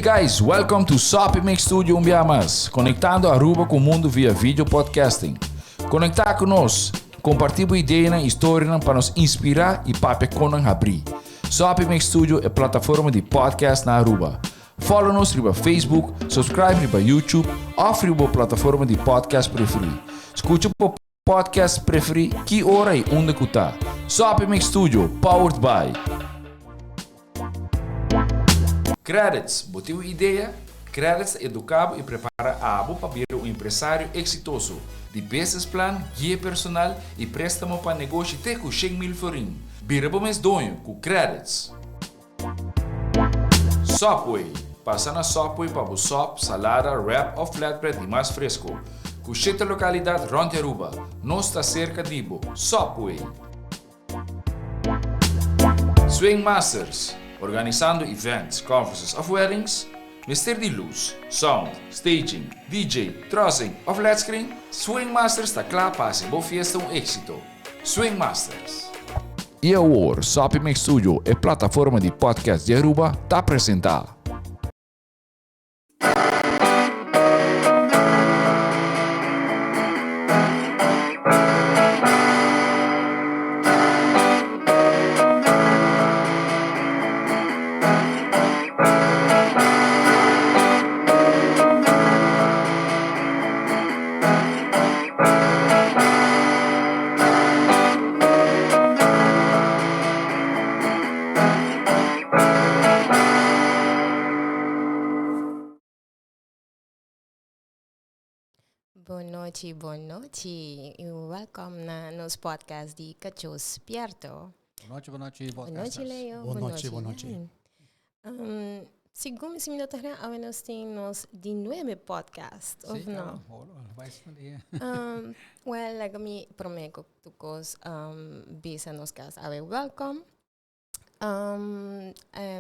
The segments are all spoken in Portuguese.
guys, welcome to Sopimix Studio Umbiamas, conectando Aruba com o mundo via vídeo podcasting. Conectar conosco, compartilhar ideias e histórias para nos inspirar e para conan abrir. Sopimix Studio é plataforma de podcast na Aruba. Follow-nos no Facebook, subscribe no YouTube ou na plataforma de podcast preferido. Escute o podcast preferido que hora e onde está. Sopimix Studio, powered by Credits, botou ideia? Credits educava e prepara a abo para vir um empresário exitoso. De business plan, guia personal e préstamo para negócio até com 100 mil florim. Vira bom mês donho com Credits. Sopway, passa na Sopway para o sop, salada, wrap ou flatbread e mais fresco. Com 7 localidades rond Aruba, nós está cerca de Ibo. Sopway. Swing Masters, organizando events, conferences of weddings, Mister de luz, sound, staging, DJ, trussing of LED screen, Swing Masters está claro para ser boa fiesta um êxito. Swing Masters. E agora, Sopimix Studio é plataforma de podcast de Aruba, está apresentar. Boa noite. E welcome na nos podcast de Cachorro Esperto. Boa noite, Boa noite, Leo. Boa noite. Segundo esse minuto, nós temos de novo podcast, ou não? Well, like me prometo que todos bisa nos cas awe welcome.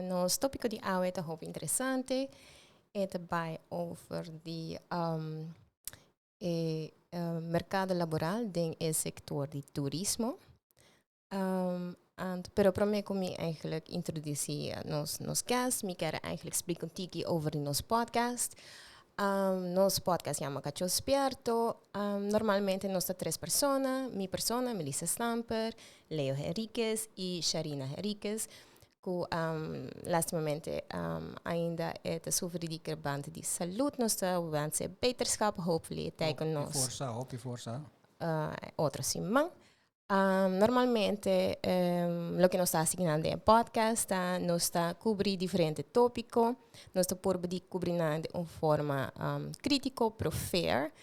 Nos tópico de awe é muito interessante. É também over de mercado laboral no sector de turismo. Pero para mim, como eigenlijk introduceer nos guests, me quero eigenlijk explicar contigo over nos podcast. Nos podcast chama Cachorro Esperto. Normalmente nós temos 3 pessoas. Minha persona, Melissa Stamper, Leo Henriquez e Sharina Henriquez. Que lastimamente ainda é de sofrer de band de saúde. Nós estamos a beterschap, hopefully, tegen nós. Força. Outra semana. Normalmente, o que nós estamos assignando é podcast, nós estamos a cobrir diferentes tópicos, nós estamos a cobrir de uma forma crítica, pero fair,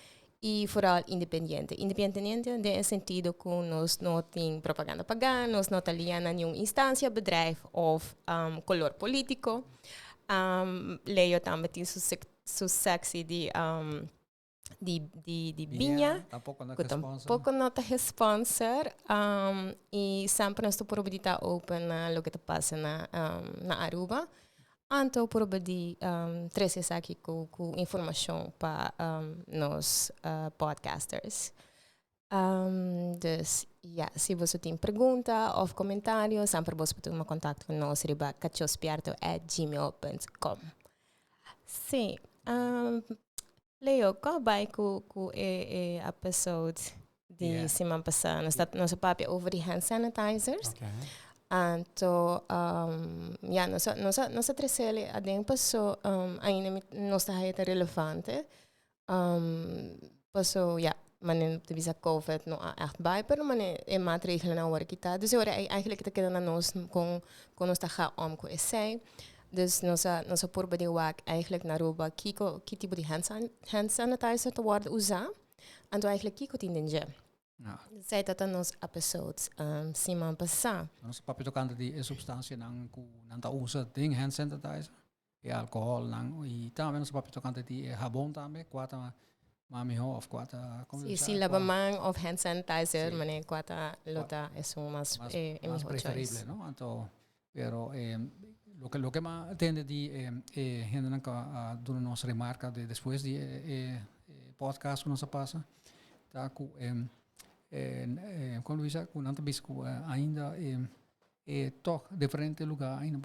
e vooral independente. Independente no sentido que nós não temos propaganda pagada, nós não estamos ligando a nenhuma instância, bedrijf ou color político. Leo também tem sua sexy de Binha, tampouco não tem sponsor, e sempre nós estamos a open na o que passa na Aruba. Então, por de trazer aqui com informação para nos podcasters. Dus, se você tem pergunta ou comentário, sempre você pode tomar contato com nós riba cachosperto@gmail.com. Sim. Leo, qual vai com a episode de semana passada? Nós papo over the hand sanitizers. Okay. Então, nossa terceira passou ainda não está relevante. Passou, maar de visa COVID não é echt bij, mas é maatregelen na hora que está. Dus eu eigenlijk te quedar nós com nós está om com esse. Dus nossa porba de wak eigenlijk na Aruba que tipo de hand sanitizer te worden usar. Então eigenlijk kiko tin denje. Sei dat nos episodes semana passada. Nós papi tocando de substância não usa ding hand sanitizer, e álcool não e também nós papi tocando de sabão também, quatro mami ho of quatro como se lavamang of hand sanitizer, mane quatro lota é mais preferible, não? Então, pero lo que más atende de gente que dura nos remarca de después de podcast que nos passa, tá com quando isso com nanta bisco ainda toch diferente lugar ainda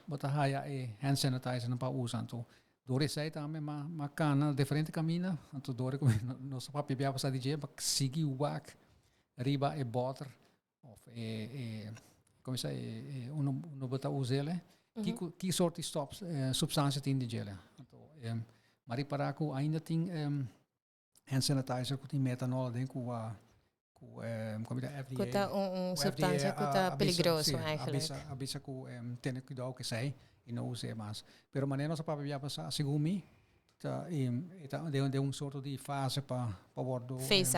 bota haya hand sanitizer não para usar, então Dore sai também ma cana diferente caminho, então dore como nosso papi bia passar DJ, mas sigi wak riba e butter of como se uno bota usele, que sorte stops substância tem de gele. Então, mari para ku ainda tem hand sanitizer ku tem metanol dentro ku como é FDA. Kuta substância kuta peligroso eigenlijk. Abisa ku tem cuidado que sai e não use mais. Pero maneira nossa papi bia passar segumi de um sorto de fase para bordo Phase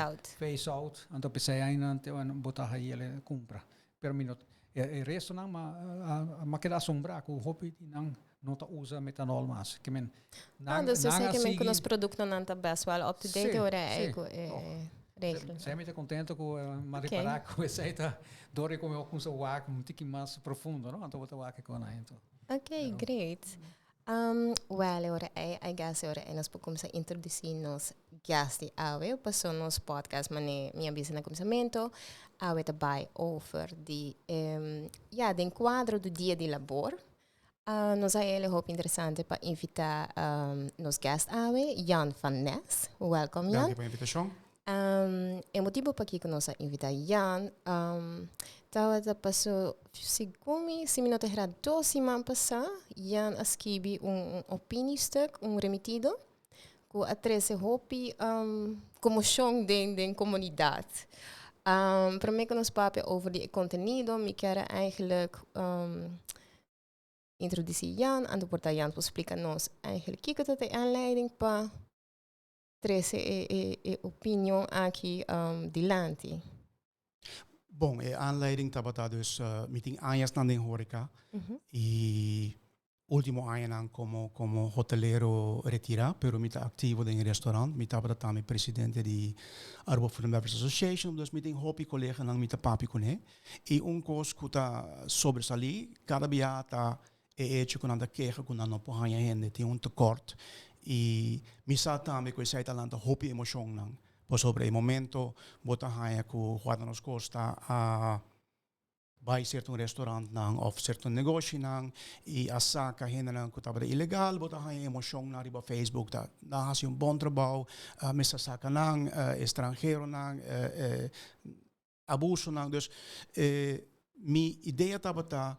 out. então pensei ainda botar aí ele compra per minuto e resto não ma queda assombrar com o hobby não tá usa metanol mais que men dus você sei que men com os produtos não tá best well up to date ora é regel. Sei muito contente com reparar com essa tá dore como eu com o ar um tique mais profundo não então botar o ar com aí então. Okay, great. Well, ora I guess ora nós podemos introduzir nos gasti awe passou nos podcast mane minha bisa na começamento awe também over de den quadro do dia de labor. Nós é ele hope interessante para invitar nos guest awe Jan van Nes. Welcome Jan. Dank je voor de invitatie. O motivo para que nós invitar Jan Tawada passou segumi, se me não terá 2 semanas passar, Jan escrevi opiniestuk, remetido, que atrese hopi comoção da comunidade. Para mim que nos papo over die conteúdo, me quero eigenlijk introduzir Jan, en dan wordt Jan explicar nos eigenlijk kijk dat de aanleiding para treze opinião aqui dilante. Bom, aanleiding tabata dus meeting añas na den horeca y último año como hotelero retira, pero mita activo en restaurant, mita tabata también presidente de Aruba Food and Beverage Association, dus meeting hopi collega nang mita papi kone y un cos kuta sobresali cada biata hecho con anda queja con no pohanya gente tem un tekort y misa también ko sai talanta hopi emotion nang sobre el momento, bota haya ku Juan nos Costa a vai certo restaurant nang of certo negócio nang e asaka hena nang ku tabra ilegal bota haya emoção na riba Facebook da hasi un bom trabalho mesa saka nang estrangeiro nang abuso nang dus mi ideia tabata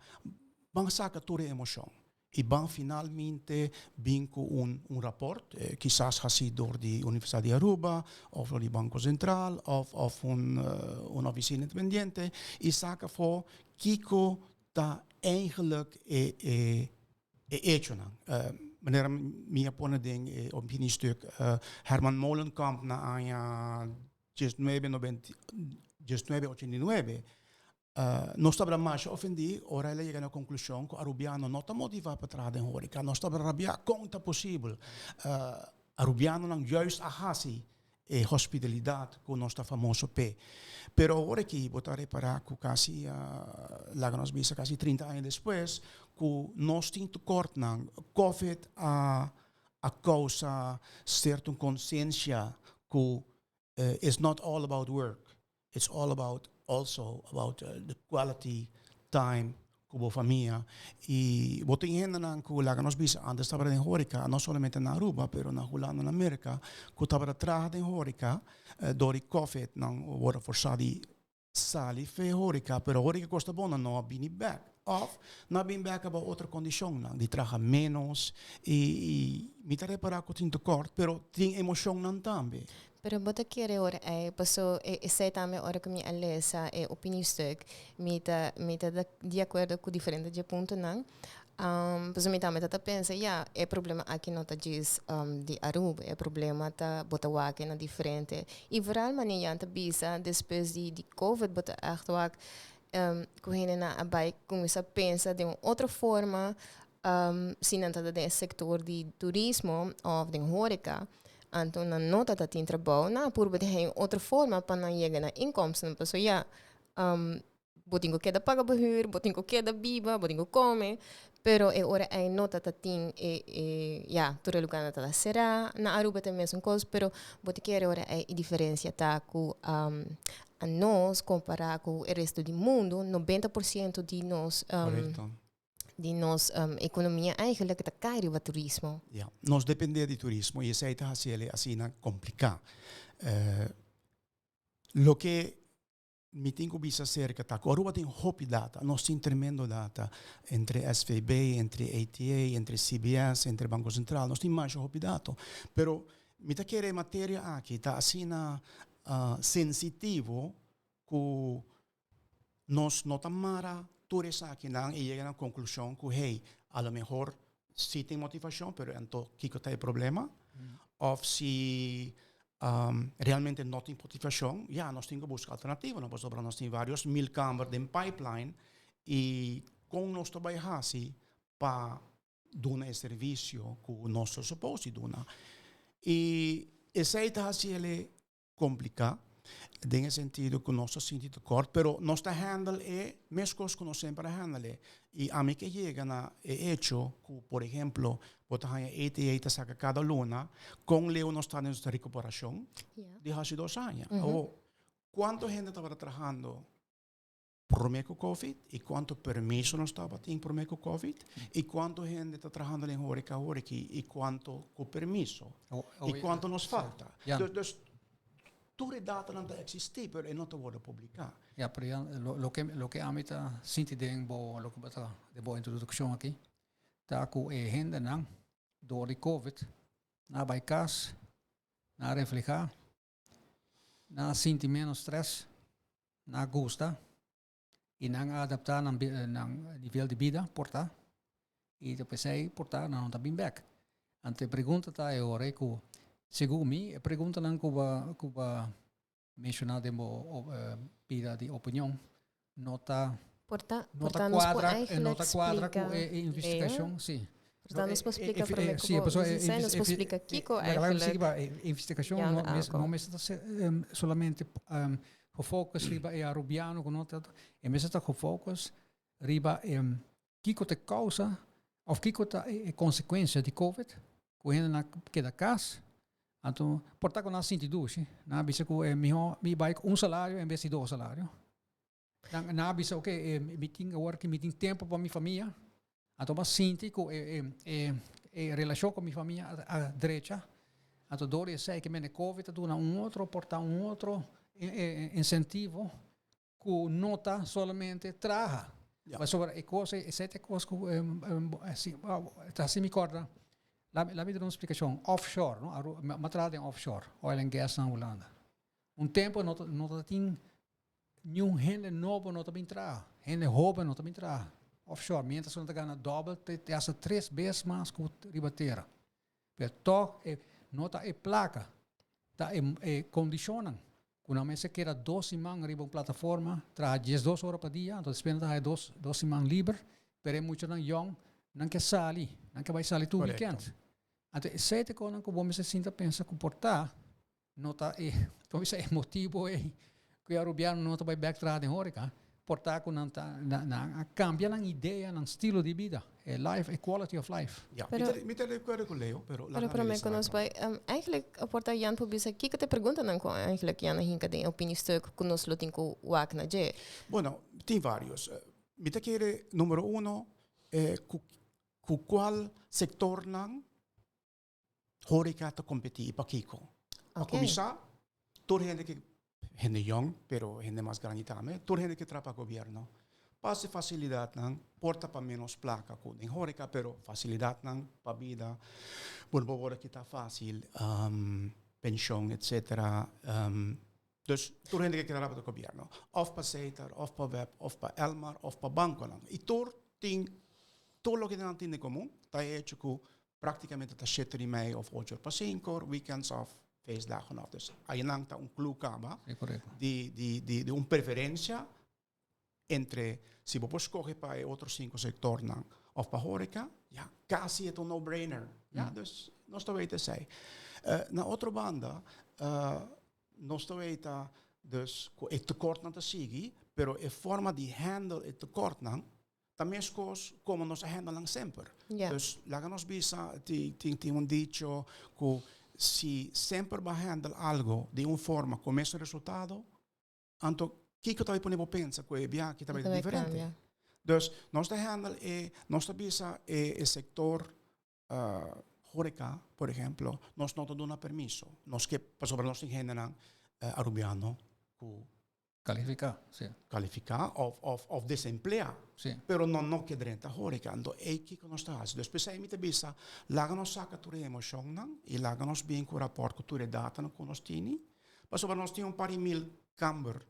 bang saka ture emoção. E bang finalmente vinco un rapport, quizás así door de Universidad de Aruba, of door de Banco Central, of una oficina independiente, e zaken voor Kiko dat eigenlijk meneer Mia Ponneding opiniestuk Herman Molenkamp na año 1989. Nós estamos mais ofendidos, ora ele chega na conclusão que o arubiano não está motivado para trás em horeca, nós estamos rabia quanto possível. Arubiano não juist ahasi e hospitalidade que nós está famoso pe. Pero agora que botar reparar que quase lá nós bisa quase 30 anos depois, que nós temos corte na COVID a causa certa consciência que it's not all about work, it's all about also about the quality time com a família e botem ainda na que nós bisa antes estava em horeca não somente na Aruba, pero na Holanda na América que estava atrás em horeca dori COVID não era forçado sali fe horeca, pero horeca costa bona não bini back of não bini back about outra condição não de trabalhar menos e me tá reparar que tem tekort, pero tem emoção não também. Pero bota quiere ora passou sei também ora que minha alessa opiniestuk mita de acordo com diferente de ponto não passou me também tá pensa é problema aqui não tá diz de Aruba é problema tá bota aqui na diferente e vooral maneira tá bisa depois de COVID bota echt wak correndo na abai começa a pensar de outra forma se não tá dentro sector de turismo ou de horeca. Então, na nota da tem trabalho, na por ter outra forma para não chegar na inkomsten. Então, botinho que da paga behuur, botinho que da biba, botinho come, pero ora é nota da tem todo lugar na será, na Aruba tem mesmo coisa, pero botinho ora é diferença tá com a nós comparar com o resto do mundo, 90% de nós die nos economie eigenlijk te kairi wat turismo. Ja, nós depender de turismo e essa está assim complicado. Lo que mi tengo bisa cerca ta aruba tem hopi data, nós tem tremendo data entre SVB, entre ATA, entre CBS, entre Banco Central, nós tem mais hopi data. Pero mi ta quere matéria aqui tá assim sensitivo que nós notamara todos aqui não e chega na conclusão que hey, a lo mejor sí tem motivação, pero então que tem problema, ou se realmente não tem motivação, nós temos que buscar alternativa, nós temos vários mil câmaras em pipeline e com nós trabalhar para dar esse serviço que nós suposto dar. E essa é complicado, nesse sentido que nós sentimos corto, pero nós está handle mesmas coisas que nós sempre handle. E a mim que chega na hecho que, por exemplo, botar a ATA saca cada luna, com Leo nós está nessa recuperação de há 2 anos. Quanto gente estava trabalhando por meio do Covid e quanto permisso nós estava tendo por meio do Covid e quanto gente está trabalhando em Horeca e quanto com permisso e quanto nos falta. Tutte data não existe, pero não pode publicar. Pero lo que a mí está sintiendo lo que bata de boa introdução aqui, tá com gente não door de COVID, na bij casa, na reflejar, na sentir menos stress, na gusta e na adaptar na nível de vida, portar e depois aí portar não tá bem back. Ante pergunta tá eu orei com segundo mim, a pergunta não cuba mencionar de vida de opinião, nota quadra com a investigação, sim. Portanto, nos explica para mim como nos explica Kiko eigenlijk. A investigação não é solamente gefocust riba e Rubiano genoteerd, e mesmo está gefocust riba Kiko te causa of Kiko te consequência de COVID, correndo na cada casa. Então, portar com nós sentidos, na bisa ko mi baik salário em vez de 2 salários. Na bisa meeting tempo para minha família. Então, mas sinto que relação com minha família a direita. Então, dori sei que me COVID dá outro portar outro incentivo que não está solamente traga. Mas sobre sete coisas que assim me corda. Lá me dá uma explicação. Offshore, material em offshore, oil and gas na Holanda. Tempo não tem nenhum gente novo não também traz, gente jovem não também traz. Offshore, mientras não ganha dobro, te hace 3 vezes mais que ribateira. Pero toch não tá placa, tá condicionam. Quando a se quer 12 man riba uma plataforma, traz 12 horas por dia, então depende da 12 man livre, pero é muito não young. Não quer sair, não quer vai sair todo weekend. Então, sete coisas que você se sinta pensa comportar, não está talvez é motivo que a Rubiano não está vai backtrack em Horeca, portar com não cambia na ideia, na estilo de vida, life, quality of life. Ja, me te recuerdo com Leo, pero para mim quando nós vai, eigenlijk portar Jan publica aqui que te pergunta não com eigenlijk Jan hinka de opiniestuk que nós lutin com o acna je. Bueno, tem vários. Me te quer número 1 qual sector não Horeca te competir para Kiko. A começar, toda gente que gente young, pero gente mais grande também, toda gente que trabalha com o governo. Passe facilidade não, porta para menos placa com em Horeca, pero facilidade não para vida. Bom, agora que está fácil, pensão, etc. Dus toda gente que trabalha com o governo, of para Seiter, of para Web, of para Elmar, of para banco não. E todo o que não tem em comum, está hecho que praticamente está 7 mei of 8 para 5, weekends of feestdagen of. Dus aí não está clue caba de uma preferência entre se você escolhe para outros 5 sectores não, ou para Horeca, quase é no-brainer. Dus nós estamos a dizer. Na outra banda, nós estamos a dus é tekort não te seguir, pero é forma de handle é tekort não. Também as coisas como nós handlamos sempre. Dus lá nos bisa tem dicho que se sempre vai handle algo de uma forma com esse resultado, então que eu estava pensando que é que estava diferente. Dus nós está handle nós está bisa o sector horeca, por exemplo, nós não damos permisso. Nós que sobre nós tem gente arubiano que Qualificar, sim. qualificar of desemplear. Sim. Pero non che drenta horeca, ando que nós está fazendo. Dus pensei mite bisa, laga nós saca ture emoção não, e laga nós bem com rapport com ture data não nós tini. Mas sobre nós tem pari mil camber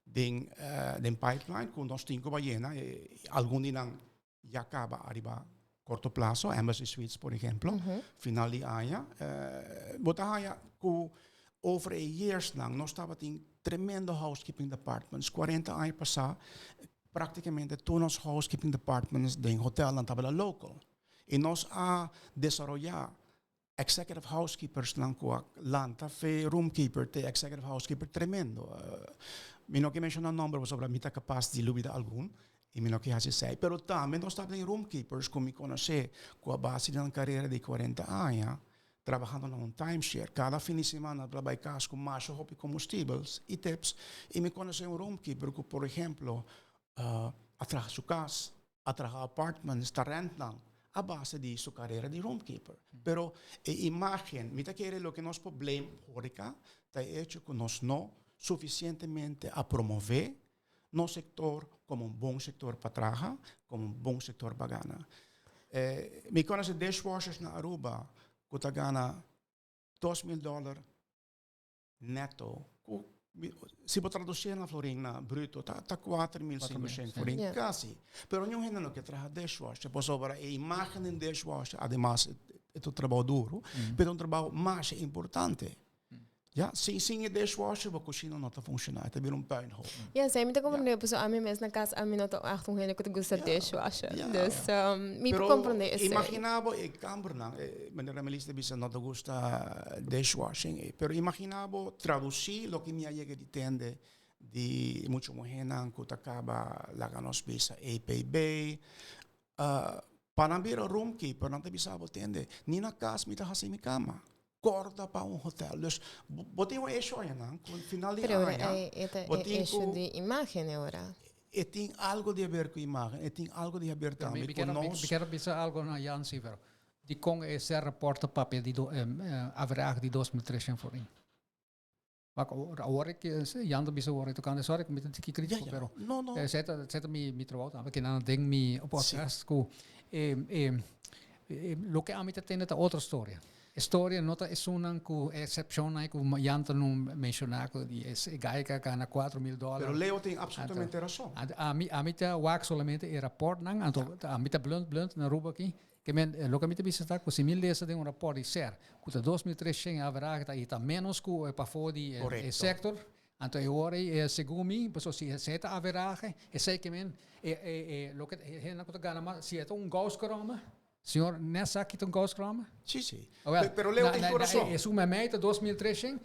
den pipeline com nós tem como baiana, algum dinang já acaba arriba corto plazo, Embassy Suites por exemplo, final di aia, botahaya ku over a years lang, nós estava em tremendo housekeeping departments, 40 anos passar, praticamente todos os housekeeping departments do hotel não estavam local. E nós a desenvolver executive housekeepers lang ko lanta fe roomkeeper te executive housekeeper tremendo. Mi no que mencionar number sobre mita capaz de lubida algum, e mi no que hace sei, pero também nós estava em roomkeepers como me conhece com a base da carreira de 40 anos. Trabajando en un timeshare. Cada fin de semana trabalhei com mais de combustíveis e tips. E me conheci um roomkeeper que, por exemplo, atrás sua casa, atrás apartments, está rentando a base de sua carreira de roomkeeper. Pero a imagem, me está querendo o que nosso problema horeca está hecho que nós não suficientemente a promover no sector como bom sector para trabalhar, como bom sector para ganhar. Me conheci dishwashers na Aruba, que gana $2,000 neto. Se você traduzir na florinha bruto, está 4.500 florin quase. Pero não é não que trabalha dishwasher. Pois agora a imagem do dishwasher, además, é um trabalho duro, mas um trabalho mais importante. Ja, sem dishwasher, a cozinha não está funcionando. Está bem puinhoop. Ja, zij moeten compreender, dus aan mijn mensen na casa, aan mijn auto achter hen, ik het gusta dishwasher. Dus, me compreender isso. Imaginavo e camberna, maneira melista bisa não gusta dishwashing, pero imaginavo traduzir lo que me llega de tende de mucho mujeres que acaba la ganos bisa APB. Para ver o roomkeeper, não te bisa tende, ni na casa me tá mi cama. Corta para um hotel. Dus botei um eixo aí, não? No final de ano. Pero é eixo de imagem agora. E tem algo de ver com imagem. E tem algo de ver também com nós. Eu quero pensar algo na Jan Silver. De com esse reporte papel de average de 2003 voor in. Maar hoor ik Jan de bisa hoor ik kan sorry ik met een tikkie kritisch pero. No. Zet me trouwens aan. Ik kan een ding me op podcast ko lo que a mí te tiene ta otra historia. Historia nota es una excepción que Janta no mencionar que es gaica gana $4,000. Pero Leo tiene absolutamente razón. A mí te wak solamente el rapport nang a mí te blunt na ruba aqui que men lo que a mí te bisa que si mil lesa de un rapport y ser que 2003 haverá que está menos que para fora el sector. Anto ora segundo mim, pessoal se seta average, sei que men lo que na que gana mais se é ghost croma. Senhor, nessa aqui tem gosto croma? Sim. Pero Leo tem coração. É uma meta 2003, é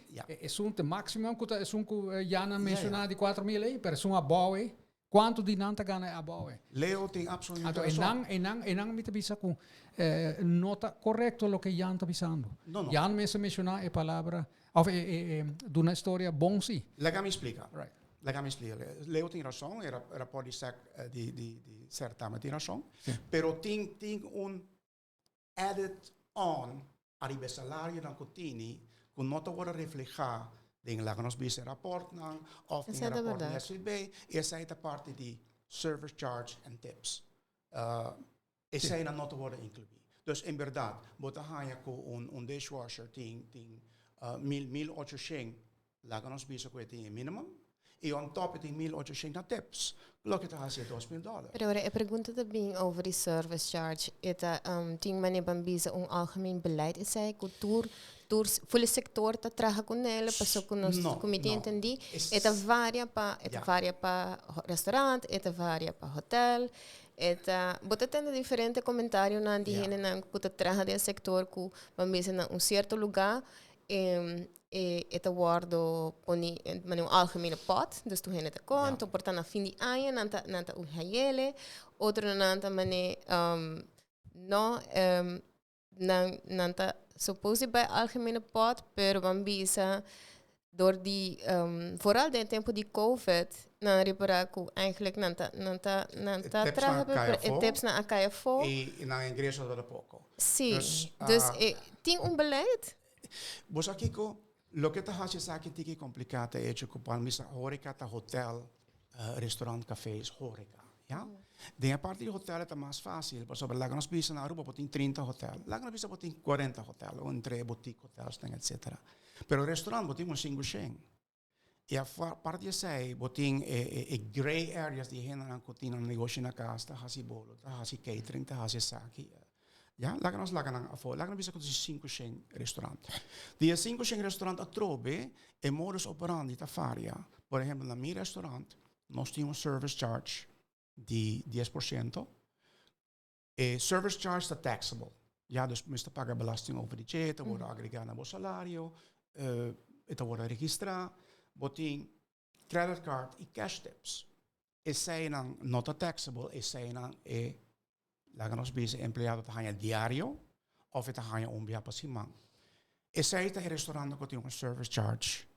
um máximo que é Jana mencionar de 4,000 aí, mas é uma boa. Quanto de nanta ganha a boa? Leo tem absolutamente razão. E não me bisa com nota correto o que Jan está bisando. Não. Jan mencionar a palavra de uma história bom sim. Lega-me explica. Right. Lega-me explica. Leo tem razão, era pode ser de certamente tem razão, pero tem added on arriba salário na cotini, que não te vai reflejar em lá que nós vimos rapport não, ou em rapport da SB, essa é a parte de service charge and tips. Essa é a nota vai incluir. Então, em verdade, bota hanha com dishwasher tem 1.800 lá que nós vimos que tem minimum. E on top tem 1.800 na tips. Lo que está a ser $2,000. Pero a pergunta também over die service charge. Eta ting mane bambisa algemeen beleid is zij cultuur door voor het sector te traga com ela, passou com nós comitê entendi. Eta varia pa restaurant, eta varia pa hotel. Eta bota tendo diferente comentário na diene na que traga de sector ku bambisa na certo lugar. Eta guardo poni een algemene pot, dus toen het konto, porta na fin di anno, nanta uhayele, otro nanta mane nanta supposi bij algemene pot, pero bambisa door die, vooral in tempo di COVID, na reparar ku eigenlijk nanta tips na akaya fo. E na ingresso da poco. Sim. Dus tem beleid. Bosa kiko, lo que ta hasi sa que tiki complicata é que pan misa horeca ta hotel, restaurant, cafés, horeca, ja? De a parte de hotel é mais fácil, por exemplo, lá que nós bisa na Aruba botin 30 hotel, lá que nós bisa botin 40 hotel, ou entre boutique hotels, etc. Pero restaurant botin 5 shen. E a parte de sei botin gray areas de hena na cotina negócio na casa, hasi bolo, hasi catering, hasi saki. Ja, lá que nós lá que afo, lá que nós bisa com 5 shen restaurant. De 5 shen restaurant a trobe é modus operandi ta faria. Por exemplo, na mi restaurant nós temos service charge de 10%. Service charge está taxable. Ja, dus você paga belasting over die chat, wordt agregar na salario, het wordt registrado, botin credit card e cash tips. Esse não nota taxable, esse não lá que nós bezig empleado te ganha diario, of te ganha dia para semana. Esse é o restaurante que tem service charge.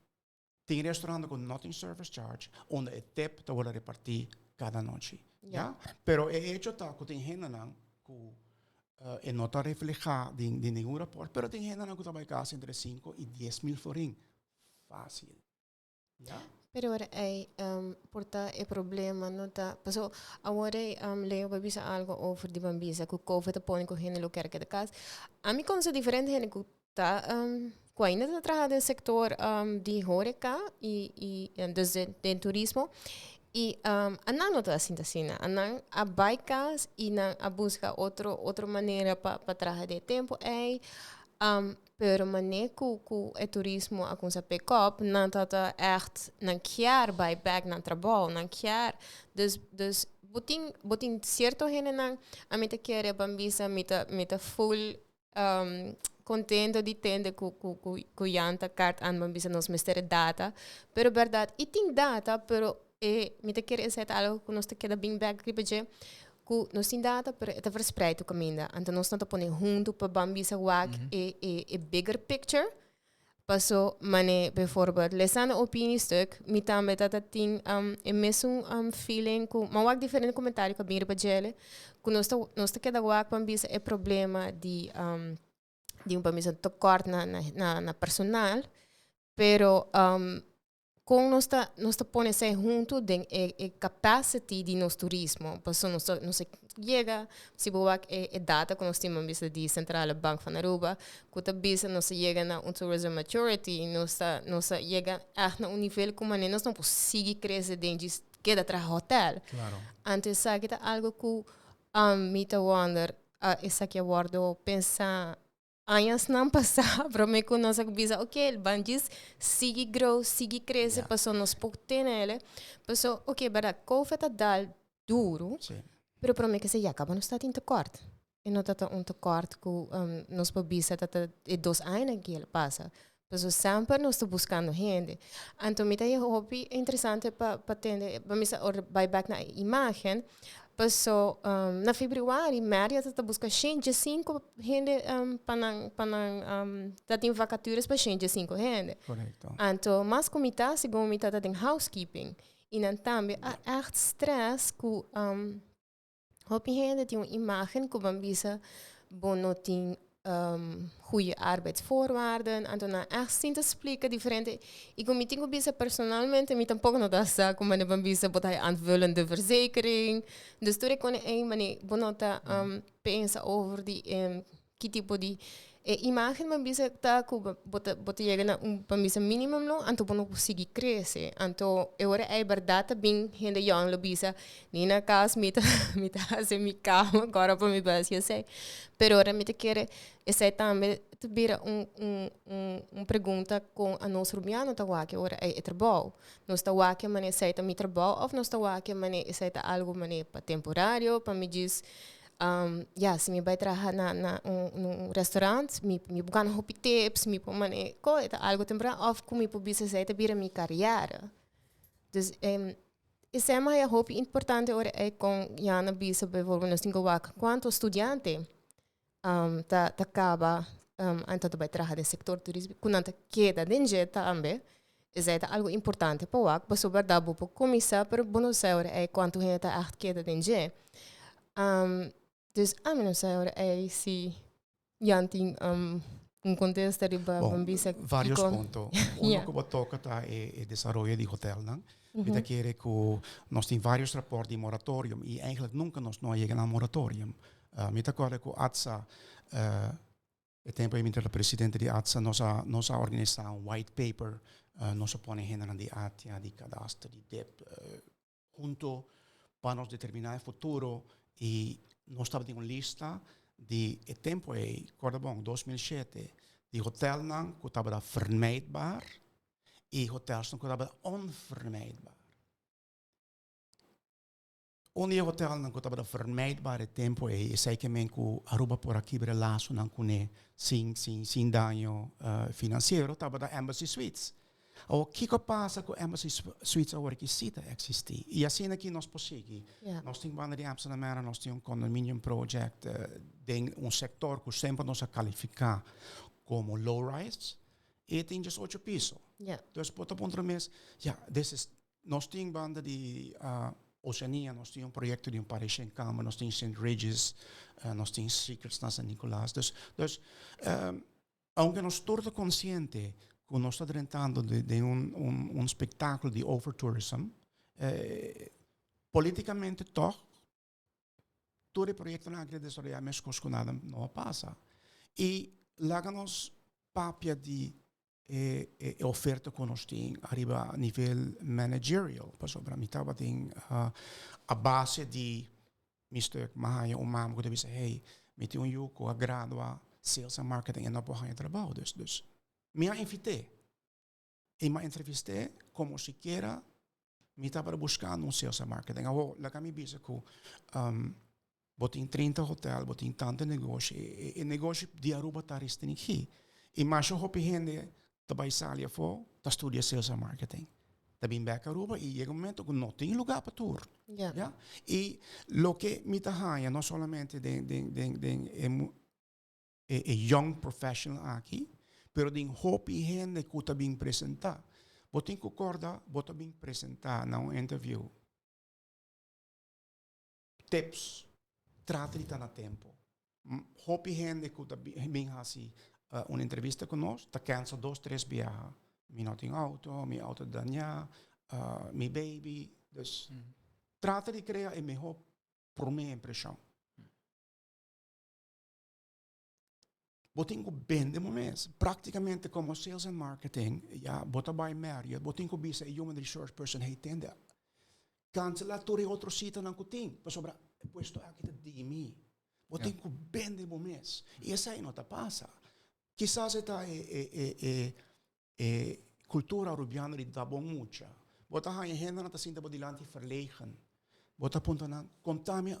Tem restaurante com não tem service charge, onde o tip te wordt repartido cada noite. Ja? Pero é hecho tá que tem gente não que não está reflejado de nenhum rapport, pero tem gente não que trabalha casa entre 5 e 10 mil florin. Fácil. Ja? Pero ahora hay porta el problema no ta paso ahora leo babisa algo over di bambisa ku COVID pone ko hene lo kerke de cas a mí con diferente hene ku ta quando ta trabalha no sector de horeca e dus de turismo e anan não tá assim anan a baikas e nan a busca outra maneira para trabalhar de tempo é pero maneer ku het turismo a kunsa pick up nan tata echt nan kiar bij back nan trabalho nan kiar dus botin cierto hene nan a mita kere bambisa mita full contento di tende ku yanta kart an bambisa nos mistere data pero verdad iting data pero mita kere is het algo ku nos te queda bem back ripeje ku nos tem data para te verspreid o caminho. Então nós não te põe junto para bambisa wak bigger picture. Passo mane bijvoorbeeld lesane opinie stuk mi tambe dat dat ting mesmo feeling ku ma wak diferente comentário que bem para ku nós te queda wak bambisa é problema de bambisa tekort na personal pero com nós põe se junto de capacity de nosso turismo, porque nós chega se boa data com nós temos vista de Centrale Bank van Aruba, que também nós chega na tourism maturity, nós chega a um nível como nós não conseguimos crescer dentro de cada tra hotel. Claro. Antes sabe que algo que me tá wonder, essa que eu guardo pensar anos não passar para mim que nós avisa ok bandis sigue grow sigue cresce passou nos pouco tem ele passou ok para COVID dá duro pero para mim que se já acaba não está em tekort e não está tekort que nos pobisa tá é 2 anos que ele passa passou sempre nós estamos buscando gente então me tá hobby interessante para tender para mim vai back na imagem passou na februário, Maria está buscando 5 gente para tem vacaturas para 5 gente. Correto. Então, mas como está, segundo me está tem housekeeping e não também há echt stress que hopi gente tem uma imagem que bambisa bom não tem goede arbeidsvoorwaarden en dan echt zien te explicar diferente. Ik kom meeting bisa personalmente me tampoco no da sa como ne bambisa botai aanvullende verzekering. Dus toen ik kon mane bonota pensa over die que tipo de imagem bambisa tá ku bota chega na bambisa minimum lo anto bono consegui crescer. Anto agora é verdade bem gente young lo bisa ni na casa mita se mi cama agora para me base sei. Pero ora me te quer essa também te vira pergunta com a nosso rubiano tá wake ora é trabalho. Nós tá wake mane sei tá mi trabalho ou nós tá wake mane sei tá algo mane para temporário para me diz se me vai trabalhar na restaurante, me bukan hopi tips, me pôr mane coisa algo temporário, ou como me publica sei tá vira minha carreira. Dus esse é mais hopi importante ora é com Jana bisa bijvoorbeeld nós tinha wake quanto estudante acaba então vai trabalhar no setor turismo quando queda dentro também is het algo importante para wak, mas sobre da bo comisa, pero bono saber é quanto gente acht queda den je. Dus a mim não saber é se yanting um contexto de bambisa vários pontos. Yeah. Que toca tá é desarrollo de hotel, não? Kita kere que nós tem vários rapportos de moratorium e eigenlijk nunca nós não chegamos a moratorium. Me acordo que o ATSA, o tempo em que o presidente de ATSA nós a organizar white paper, nós põe gente de ATIA, de cadastro, de DEP, junto para nós determinar o futuro e nós estamos em uma lista de o tempo é, recorda bom, 2007, de hotel não que estava vermijdbaar e hotels não que estava onvermijdbaar. Onde o hotel não que estava vermijdbaar o tempo é exatamente que Aruba por aqui relação não com sem dano financeiro estava da Embassy Suites. O que passa com Embassy Suites agora que cita existir e assim aqui nós conseguimos. Nós temos banda de Amsterdam, nós temos condominium project em setor que sempre nós qualificar como low rise e tem just 8 pisos. Então, por ponto mês, nós temos banda de Oceania, nós temos projeto de Paris em Cama, nós temos St. Regis, nós temos Secrets na San Nicolás. Então, aunque nós todos consciente que nós estamos tratando de espetáculo de overtourism, politicamente todo o projeto na agricultura desarrollar mais coisas que nada não passa. E lá nós papia de oferta que nós temos arriba a nível managerial. Por exemplo, a mim estava a base de Mr. Mahaya, mamãe que deve dizer, hey, me tem yuko, a gradua, sales and marketing, e não pode trabalho. Dus, me invitei. E me entrevistei como se queira, me estava buscando sales and marketing. Lá que me disse que botem 30 hotel, botem tanto negócio, e negócio de Aruba está restringido. E mais eu hope gente trabalha salia for, tá estudia sales and marketing. Tá bem back Aruba e chega um momento que não tem lugar para tour. Yeah? E lo que me tahanha não somente young professional aqui, pero de hope gente que tá bem apresentar. Botem que corda, bota bem apresentar na interview. Tips, trata de estar na tempo. Hope gente que tá bem assim. Uma entrevista com nós, está cancel 2, 3 viagens. Mi não tenho auto, mi auto danha, mi baby. Dus, trata de criar a melhor primeira impressão. Botinho bem de momento, praticamente como sales and marketing, bota by Mario, botinho bisa human resource person hey tenda. Cancela tudo outro sítio não cutim, para sobra puesto aqui de mim. Botinho bem de momento. E essa aí não tá passa. Quizás esta cultura arubiana de tá bom mucha. Bota a gente não tá sendo dilante verlegen. Bota ponto na contame.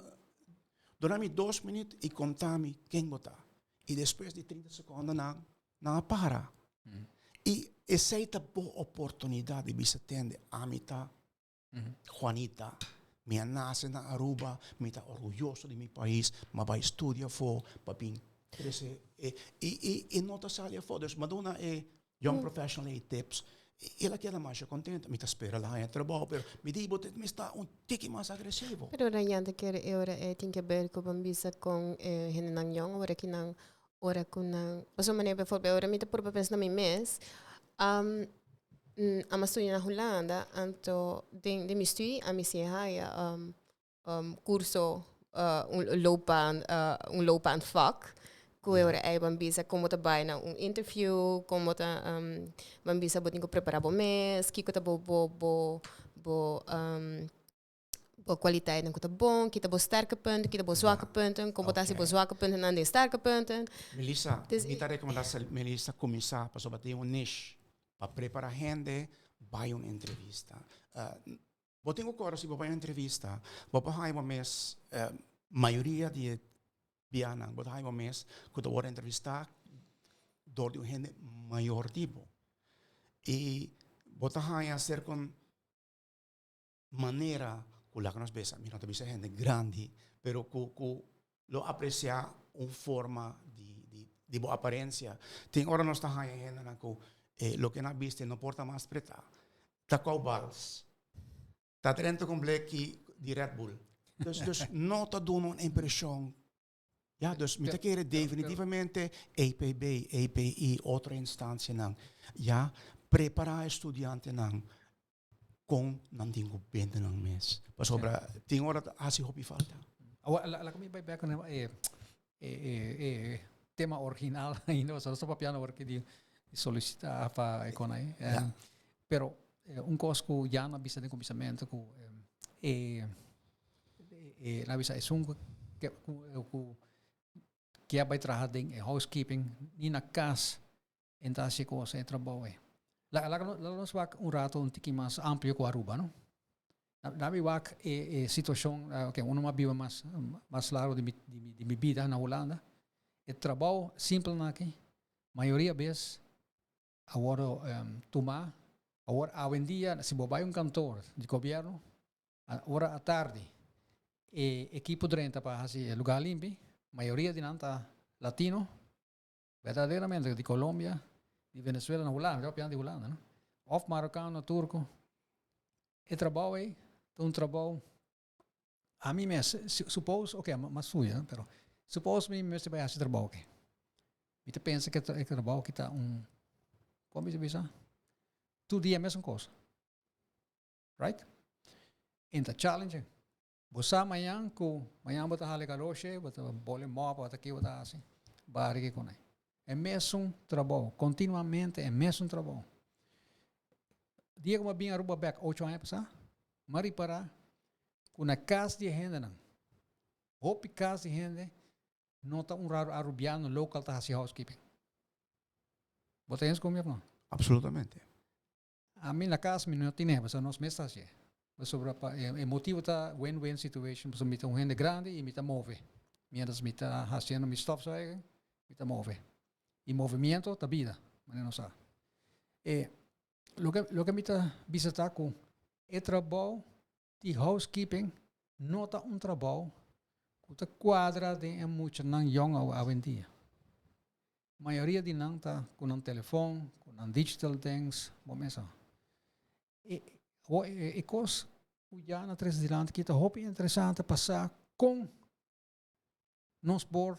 Durante 2 minutos e contame quem bota. E depois de 30 segundos não para. E essa é a boa oportunidade de você ter a mita Juanita. Minha nasce na Aruba, me está orgulhoso de meu país, mas vai estudar for, para bem crescer. E não está saindo fora. Mas Madonna é young professional e tips. Ela queda mais contente. Me está esperando lá em trabalho, mas me diz que me está tique mais agressivo. Pero Rayante que ahora tem que ver com bambisa com gente não young, agora que não, agora com não. Passo maneira por favor, agora me está por pensar na minha mês. A mas na Holanda, então de me estudei a me se haya curso loopbaan vak. Que eu era bambisa como tá bem na interview, como tá bambisa botinho preparar bom mês, que tá bo qualiteit não tá bom, que tá bo sterke punten, que tá bo zwakke punten, como tá se bo zwakke punten na de sterke punten. Melissa, kita recomendação Melissa começar para bater niche, para preparar gente para uma entrevista. Botinho agora se para uma entrevista, vou para uma mês, maioria de bianang, but hay moments que tu entrevistar door de gente maior tipo. E bota hay hacer con manera que la que nos besa, mira, te besa gente grande, pero que lo aprecia una forma de boa aparência. Tem hora nós está hay gente na que lo que na viste no porta más preta. Ta bals. Ta trento com bleki di Red Bull. Dus no ta doen een impression. Ja, dus met keren definitivamente APB, API, outra instância nang. Ja, preparar estudiante nang com não dingo bende nang mes. Pas obra, tem hora assim hopi falta. La kami by back on tema original ainda, só para piano porque di solicita para econai. Pero un cosco ya na bisa de comissamento ku na bisa esung que vai trabalhar em housekeeping ni na casa então se coisa é trabalho lá nós vamos rato um tiki mais amplo com a Aruba não na mi wak situação que uma vive mais largo de mi vida na Holanda é trabalho simples na aqui maioria vez agora tomar agora hoje em dia se vai cantor de governo agora à tarde equipo durante para fazer lugar limpo maioria de nanta latino, verdadeiramente de Colômbia, de Venezuela, na Holanda, já de Holanda, não? Of marocano, turco. E trabalho aí, um trabalho. A mim mesmo, suppose, ok, mas suja, pero suppose mim mesmo vai fazer trabalho aqui. E tu pensa que é trabalho que está como se diz? Todo dia a mesma coisa, right? Então challenge. Você amanhã bota hale garoche, bota bole mob, bota aqui, bota assim, barriga com aí. É mesmo trabalho, continuamente é mesmo trabalho. Dia que eu vim a Aruba back 8 anos passar, mari para com a casa de gente não. Hope casa de gente não tá raro arubiano local tá assim housekeeping. Bota isso comigo não? Absolutamente. A mim na casa me não tinha, mas nós mesmos sobre o motivo está win-win situation, porque me um gente grande e me está move. Mientras me está fazendo me stofzuigen, me está move. E movimento está vida, mas não sabe. Lo que me está visitar com o trabalho de housekeeping não está trabalho que está quadra de muito não young hoje em dia. A maioria de não está com um telefone, com um digital things, momento. E coisa já na três diante que está muito interessante passar com nós por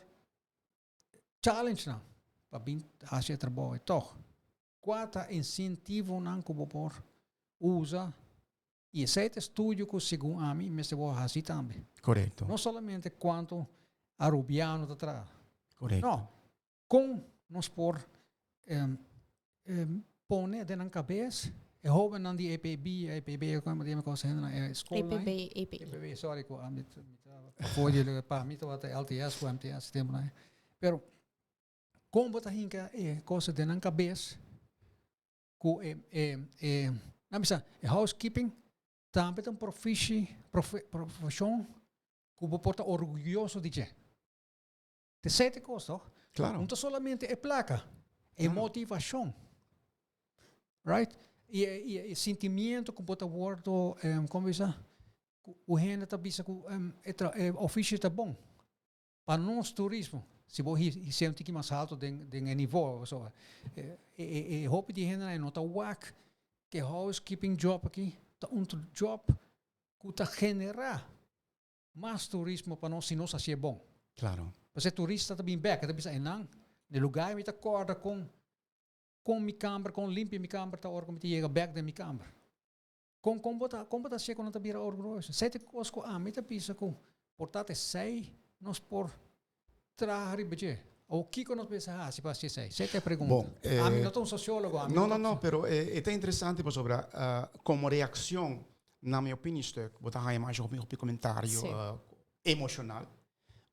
challenge não para vir fazer trabalho toch quatro incentivo não como por usa e esse estudo que segundo a mim me se vou fazer também correto não somente quanto arubiano está atrás correto não com nós por pone de na cabeça e jovem não de EPB como de uma coisa na escola EPB sorry com a mim foi de para mim estava LTS com MTS tempo né pero como botar hinca coisa de na cabeça com na missa housekeeping também tem profissão que você pode orgulhoso de ter de sete coisas claro não somente é placa é motivação right e sentimento que bota word como isso o gente tá bisa com ofício tá bom para nós turismo se você sente que mais alto de nível so hope de gente não tá work que housekeeping job aqui tá job que tá generar mais turismo para nós se nós assim é bom claro porque turista tá bem back tá bisa enang no lugar me tá corda com minha câmara, com limpa minha câmara, tá hora como te chega back da minha câmara. Com bota chega quando tá vira orgulhoso. Sete coisas que a mim tá pensa com portate sei nós por trazer budget. O que nós pensa se passa sei. Sete pergunta. Bom, a mim não tô sociólogo. Não, pero é interessante para sobre como reação na minha opinião stuk. Bota aí mais um comentário emocional.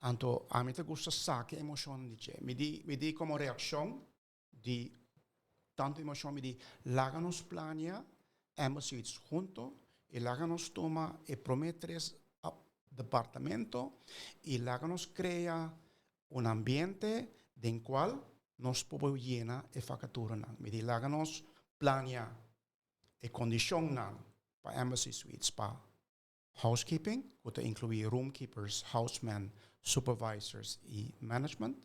Então, a mim tá gosta saque emoção de me di como reação de tanto emoção me di láganos plania hemos ido juntos y láganos toma y prometres departamento y láganos crea un ambiente en cual nos podemos llenar y factura me di láganos plania y condición para embassy suites para housekeeping que te incluye roomkeepers housemen supervisors y management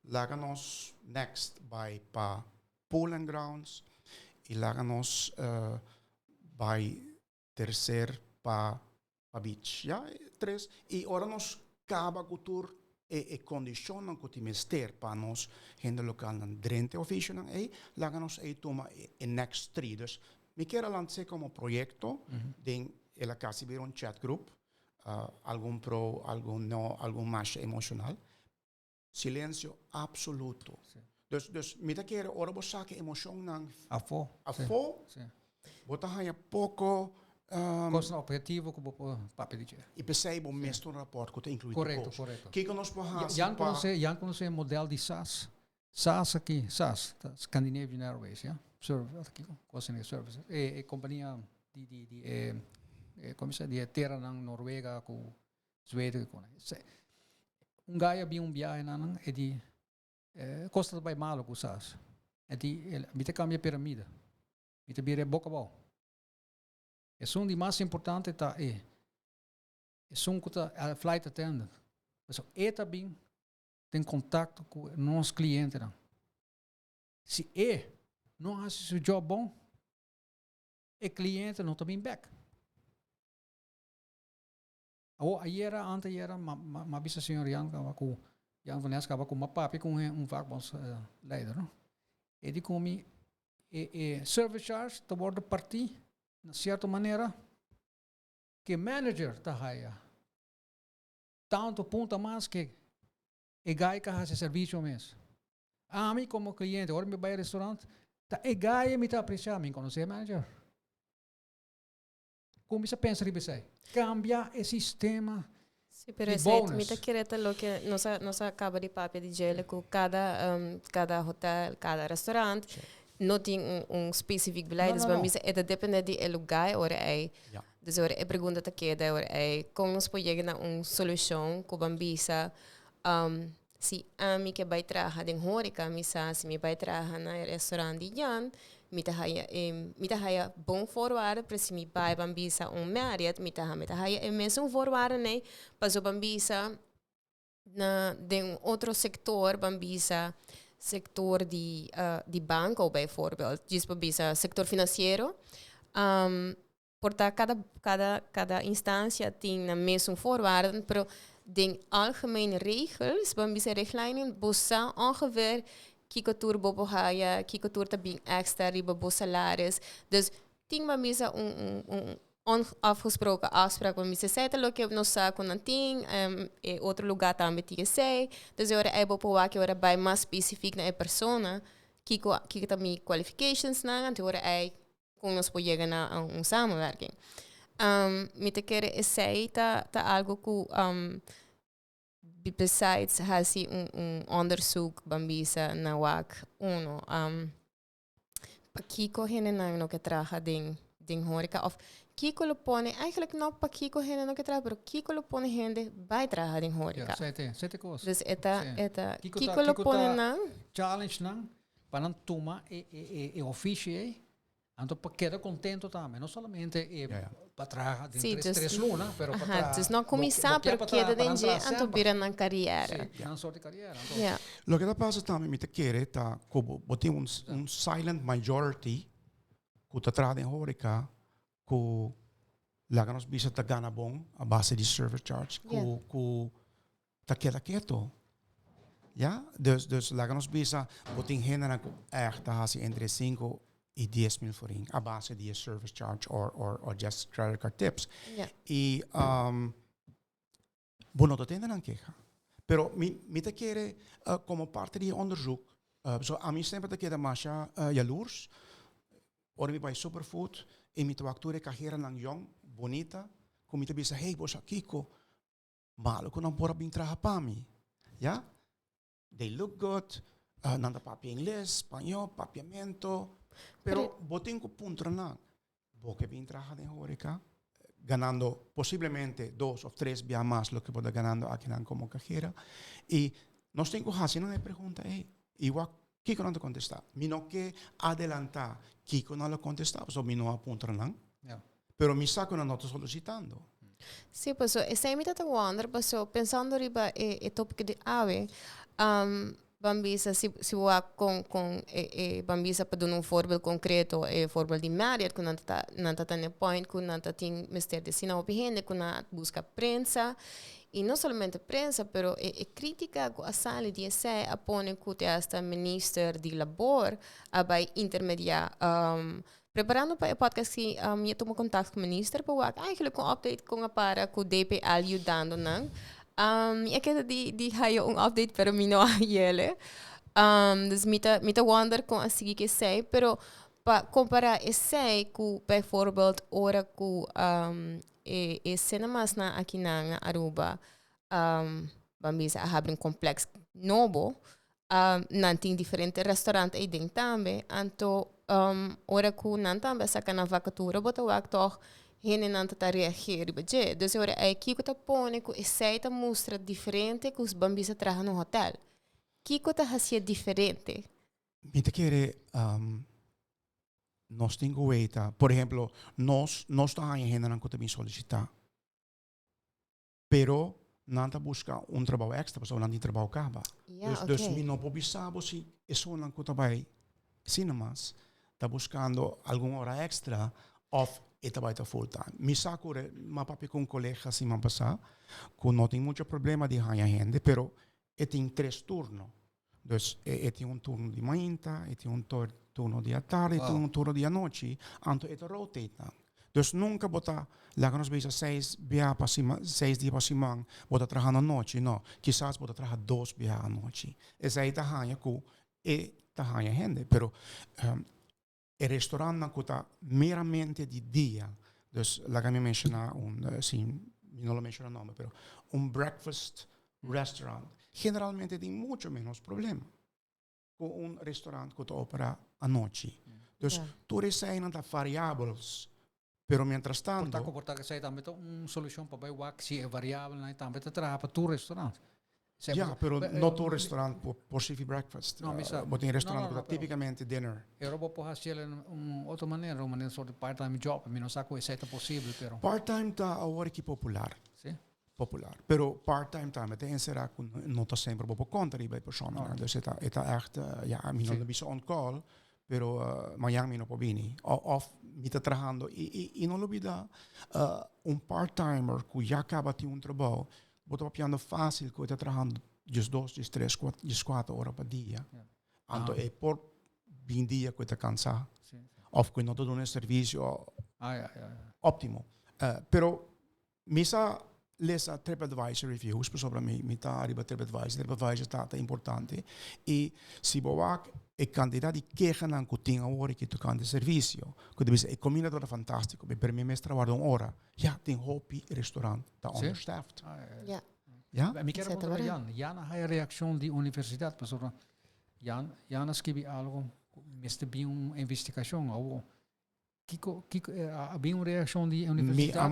láganos next by pa pool and grounds e láganos by tercer pa beach. Ja, 3. E ora nos caba cultura e condicionam que o mister para nós gente local nan drente ofício nan lá nos toma e next 3. Dus me quero lançar como projeto de ela casi ver um chat group algum pro, algum no, algum mais emocional. Silêncio absoluto. Dus me te quero ora você saque emoção nan Afo. Bota hanya pouco Costa objetivo que vou papel dizer. e pensei bom mesmo um rapport que te inclui. Correto. Que nós podemos Jan conhece o modelo de SAS. SAS aqui, SAS, Scandinavian Airways, ja. Aqui, coisa service. É companhia como se diz, terra na Noruega com Suécia com. Gaia bi viagem na é de costa vai malo com SAS. É de me te cambia piramide. Me te bire boca bom. É um de mais importante tá é um que a flight attendant. Então, também tem contato com nossos clientes. Não. Se não faz seu job bom, o cliente não está bem back. Antes era, uma bisa senhor Jan Vanessa com uma papi com vakbons leider. Não? Ele come service charge, te wordt parti, de certa maneira, que manager está aí. Tanto ponto mais que gai que faz serviço mesmo. A mim como cliente, agora me vai ao restaurante, tá gai me tá apreciando, me conhece manager. Como você pensa ribe cambiar o sistema. Sì, per esempio, mi chiedete lo che non sa acaba di papel di gelo con cada hotel, cada restaurante. Não tem específico beleid, mas depende do lugar onde é. Dus a pergunta que é como nós podemos uma solução com a bambisa se a mim que vai trabalhar em Hórica, se me vai trabalhar no restaurante Jan, me tá haya bom forward para se me vai bambisa Marriott, me tá haya mesmo forward né, para o bambisa na de outro setor bambisa sector de banco, bijvoorbeeld. Dus bambisa sector financeiro. Portanto, cada instância tem a mesma voorwaarden, pero de algemene regels, bambisa richtlijnen, bossa ongeveer kikotour bobo haya, kikotour tabing extra riba bo salaris. Dus ting bambisa onafgesproken afspraak, bambisa sete lo que nos sa con ting, outro lugar também tinha sei. Dus ora é bobo wa que ora bij mais específico na persona, kiko também qualifications na, então ora é com nós podemos na samenwerking. Me te querer esse tá algo que besides hasi onderzoek bambisa na WAC uno Kiko hene na no que traga ding horeca of Kiko lo pone eigenlijk não para Kiko hene no que traga, pero Kiko lo pone gente vai traga ding horeca. Sete coisas. Dus eta Kiko lo pone na challenge na para não tomar e ofício. Então, para quedar contento também, não somente para trás de três lunas, mas para trás. Dus não começar para quedar dentro anto vira na carreira. Sim, na sorte de carreira. Lo que passa também, me te quer, tá como botem silent majority que está atrás em Hórica, que lá nos bisa tá gana bom a base de service charge, que tá quieto. Ja, dus lá nos bisa botem genera tá assim entre 5 e 10 mil forinho a base de service charge or just credit card tips. E não tem nada queixa. Pero me te quer como parte de onderzoek. So a mim sempre te quer mais jaloers. Ora me vai superfood e me te acture carreira nang jong bonita. Como me te bisa hey bosa Kiko, malo ko nang pora bing traha pa mi. Ja? They look good. Nanda papi inglês, espanhol, papiamento. Pero botem com ponto na boca bem trabalhando em Hórica, ganhando possivelmente 2 ou 3 vezes mais do que pode ganhando aqui na como cajera. E nós temos que fazer uma pergunta igual Kiko não te contestar. Me não que adelantar Kiko não le contestar, só me não apontar não. Pero me saco não estou solicitando. Sì, posso, e se mi date wonder, posso pensando riba e topic di ave, Bambisa, se wa com Bambisa para dar voorbeeld concreto, voorbeeld de Marriott, que nanta tá no point, que nanta tem mister de sina opinião, que nanta busca prensa, e não somente prensa, pero crítica a sala de se apone que esta minister de labor abai intermediar preparando para o podcast que eu tomo contato com o ministro para eigenlijk um update com a para com o DPL ajudando não eu quero de hayo update pero mim não ele dus mita wonder com a seguir que sei pero para comparar esse com bijvoorbeeld ora com cinemas na aqui na Aruba Bambisa abre complexo novo não tem diferentes restaurantes aí dentro também então ora que não também saca na vacatura bota o actor Hene nanta ta reagir baje. Dus ora kiko ta pone ku essaita mostra diferente que os Bambisa traja no hotel. Kiko ta hasia diferente. Me te quiere nós tenho weita, por exemplo, nós tá em renda não que também solicitar. Pero nanta busca trabalho extra, para não ter trabalho caba. Dus me não pode saber se isso não que vai cinemas tá buscando alguma hora extra of e trabalha full time. Mi sa que ma papi com colega se man passar, que não tem muito problema de ganhar gente, pero tem 3 turnos. Dus tem turno de manhã, tem turno de tarde, tem turno de noite, anto rotate. Dus nunca bota lá que nós veja 6 dias para semana, bota trabalhar à noite, não. Quizás bota trabalhar 2 dias à noite. Essa aí tá ganha com tá ganha gente, pero il ristorante custa meramente di dia. Dus la che mi menziona non lo menciono il nome, però un breakfast restaurant generalmente di molto meno problema con un ristorante che opera a noite. Dus tu sei nata variables, però mientras tanto portanto sei também uma solução para vai se é variável, né, também te traga para tu restaurante. Ja, però non un ristorante por servir breakfast. No, but un ristorante no, tipicamente dinner. Europa può essere un'altra maniera, una sorta di part-time job, mi non sa come sia possibile, però. Part-time ta ora che popolare. Sì. Popolare. Però part-time ta met inserra con non ta sempre proprio conta bij personen. No. Dus het echt mi non bisa on call, però ma yang mi no pobini. Of mi ta trabajando e non lo bida un part-timer cu ja acaba ti un trabalho. Bota piano fácil que está trabalhando 2, 3, 4 horas por dia. Então é por 20 dias que está cansado. Ou que não está dando um serviço ótimo. Pero misa lesa TripAdvisor reviews, por sobre mi tá arriba TripAdvisor está importante. E se boa é quantidade de queixa não que tem agora que tu can de serviço, que deve ser combinado fantástico, per mim mestre trabalhar hora. Ja, tem hopi restaurant, tá understaffed. Ja. Ja? Mi quero contar Jan a reação de universidade, professor. Jan escreve algo, mestre bem uma investigação, ou Kiko havia uma reação de universidade.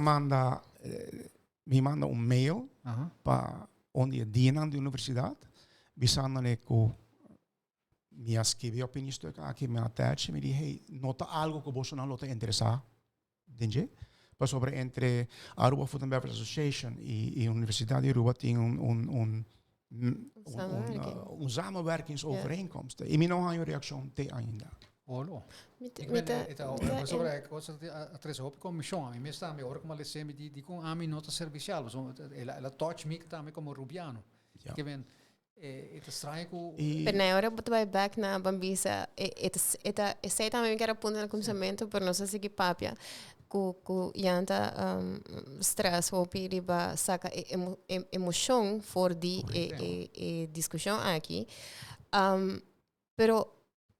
Me manda um mail para onde é dienan de universidade, bisando-lhe que mi escrevi opinião aqui me attach me dice hey, nota algo que você não está interessado entende mas sobre entre Aruba Food and Beverage Association e a Universidade de Aruba tem samenwerkingsovereenkomst e me não há uma reação até ainda Olo. Sobre a tres op comissão, mi sta mi ora come le semi di con ami nota servicial, la touch me também como Rubiano. Que vem Per na hora botar back na Bambisa, sei também que era ponto no começamento, por não sei que papia, que yanta stress ou piriba saca emoção for de discussão aqui, pero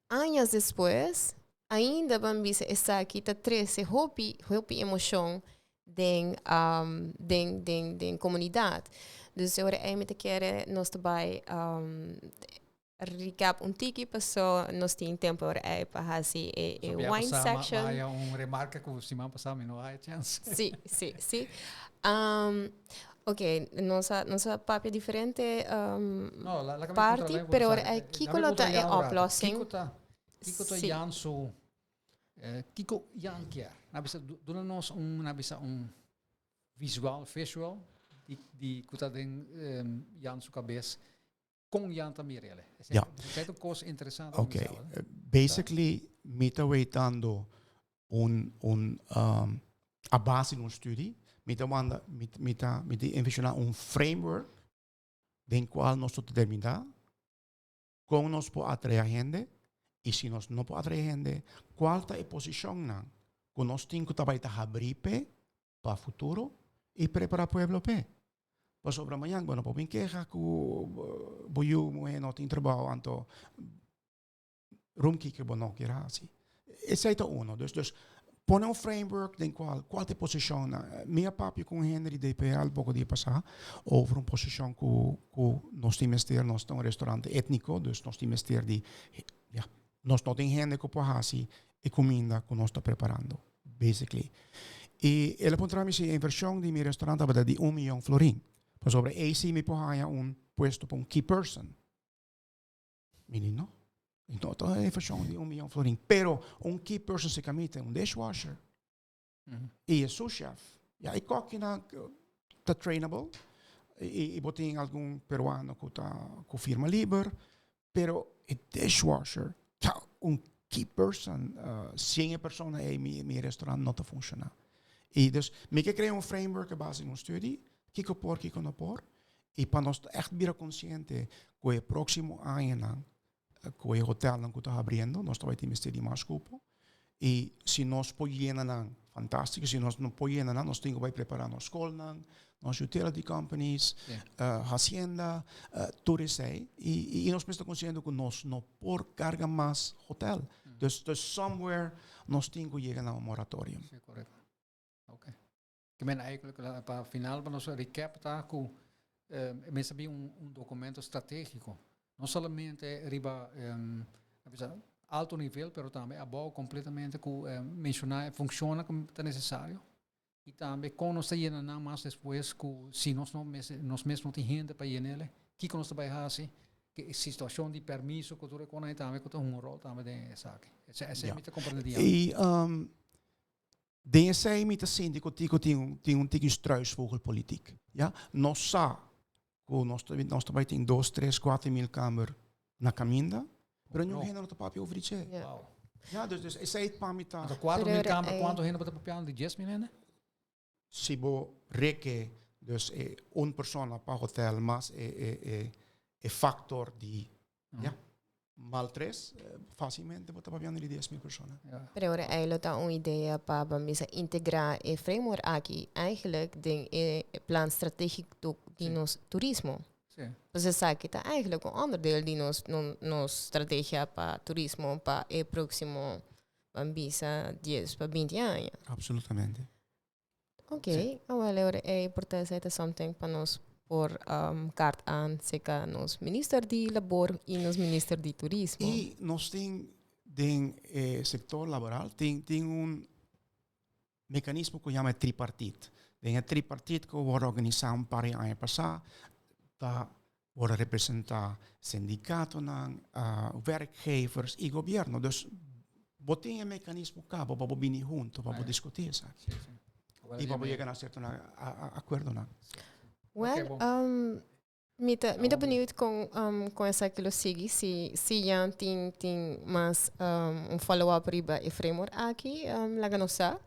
anos depois ainda Bambisa está aqui tá treze hopi emoção den comunidade. Dus ora é met quer nós também recap tiki passou nós tem tempo ora é para fazer wine section. Vai remarca que você me passar não há chance. Sim. Ok, nossa papel diferente parte, pero ora é Kiko lota é oplossing. Kiko tá Jansu Kiko Janker. Nabisa dona nós nabisa visual di kuta den Jansu cabeça con Janta Mirele. Ja. Het is een cosa interessante. Okay. Basically, mita waitando a base de studie, mita envisionar framework den qual nós determinar como nós po atrair gente e se nós não po atrair gente, qual tá a posição na que nós temos que abrir para o futuro e preparar o pueblo pe. Para sobre amanhã, bueno, po bem queja que boiu moe não tem trabalho, anto rumki que bono que era assim. Esse é o Dus põe framework den qual te posiciona. Minha papi com Henry de PL pouco dia passar over posição que nós temos ter nós restaurante étnico, dus nós temos ter nós não tem gente que pode assim e comida que nós está preparando, basically. E ele apontou-me se a versão de meu restaurante era de 1 milhão florin. Por sobre AC me pode puesto para key person. Menino? Então, toda a versão de 1 milhão florin. Pero key person se camita dishwasher. E sous chef. E coque na tá trainable. E botem algum peruano que firma liber. Pero dishwasher, tá key person, 100 pessoas em meu restaurante não tá funcionando. E dus, me que criar framework base em studie, que não por, e para nós echt bira consciente que o próximo ano, que o hotel não está abrindo, nós também temos que ter mais cupo, e se nós podemos fantástico, se nós não podemos, nós temos que preparar nossa escola, nossas utility companies, hacienda, tudo isso aí, e nós precisamos consciente que nós não por carga mais hotel. Dus somewhere nós temos que chegar a moratório. Sim, correto. Oké. Ik ben eigenlijk para final para nosso recap tá com mas havia documento estratégico, não somente riba alto nível, pero também abaixo completamente com mencionar funciona como é necessário e também com nós ainda não mais depois com se nós mesmos não tem gente para ir nele, que nós vai fazer que situação de permisso que tu reconhece também que tem rol também dessa aqui. Essa é muito compreendida. E Deze zei met de syndico tem struisvogelpolitiek. Ja, nós nós também tem 2, 3, 4 mil kamer na caminda, pero não tem nada papi over isso. Ja, dus esse aí para mim tá. Então 4 mil kamer quanto rende para papiar de 10 mil né? Se bo reke dus persona para hotel, mas factor de mal 3, facilmente você pode de 10.000 pessoas. Pero ahora eigenlijk dan een idee para integrar el framework aquí, eigenlijk de plan stratégico de nos turismo. Sim. Você sabe que está eigenlijk een onderdeel de nos estrategia para turismo para el próximo visa 10 para 20 anos. Absolutamente. Ok, agora é importante é something para nós por carta aan seca nos minister de labor e nos minister de turismo. E nós tem sector laboral tem mecanismo que chama tripartite. Tem tripartite que wordt organizado para ano passado, tá wordt representar sindicato werkgevers e governo. Dus wat tem mecanismo cá para vir junto para discutir isso. E para chegar a certo acordo na. Well, me benieuwd com essa que lo sigue se já tem mais follow-up riba e framework aqui, laga nos sa.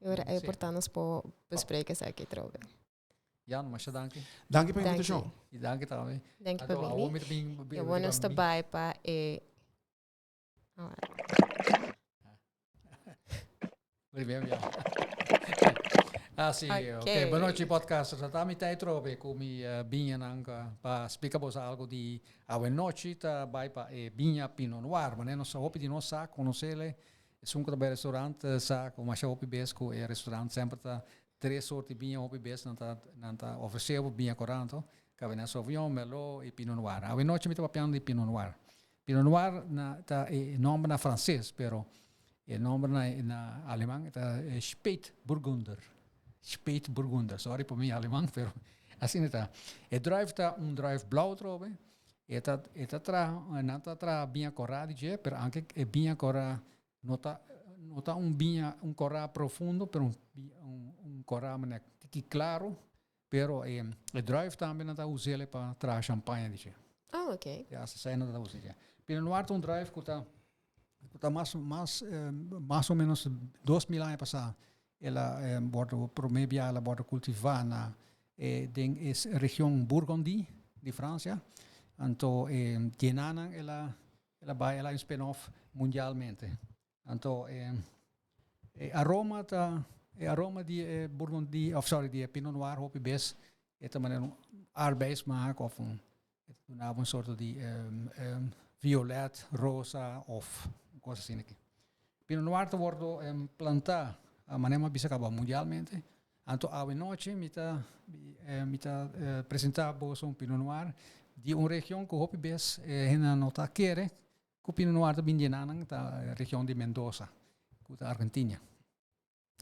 Agora é importante nós po bespreken essa aqui troca. Jan, mas dank je. Dank je voor de invitatie. E dank je também. Dank je voor mij. Eu vou nos trabalhar para Muito bem, Ah, sim, ok. Boa noite, podcast. Tá me tá trobe com binha nanga para explicar algo de a noite tá vai para binha Pinot Noir, mas não só de nós saco conhecê-lo. É um que restaurante saco, mas o bes com o restaurante sempre tá 3 sortes de binha bes não tá oferecendo binha coranto, Cabernet Sauvignon, Merlot e Pinot Noir. A noite me tá piando de Pinot Noir. Pinot Noir tá nome na francês, pero o nome na alemão tá Spätburgunder. Spätburgunder, sorry por mim alemão, pero assim está. E drive tá drive blau trobe. E tá tra binha corrado je, pero anche é binha corra nota binha corra profundo, pero corra que claro, pero e drive também tá usele para tra champanhe je. Oh, okay. Ja, se sai nada você já. Pinot Noir tem drive que tá mais ou menos 2.000 anos passado. Ela bordo promebia, ela bordo cultivar na região Burgundy de França. Então, Genanan ela vai um spin-off mundialmente. Então, aroma de Burgundy, de Pinot Noir, hoop je best. Het is een arbeidsmaak of een soort die violet, rosa of cosas assim. Pinot Noir te wordt plantado a maneira bisa acaba mundialmente. Então, a noite mita apresentar um Pinot Noir de uma região que hoop je best não tá querer. Que Pinot Noir te bindenang ta região de Mendoza, que tá Argentina.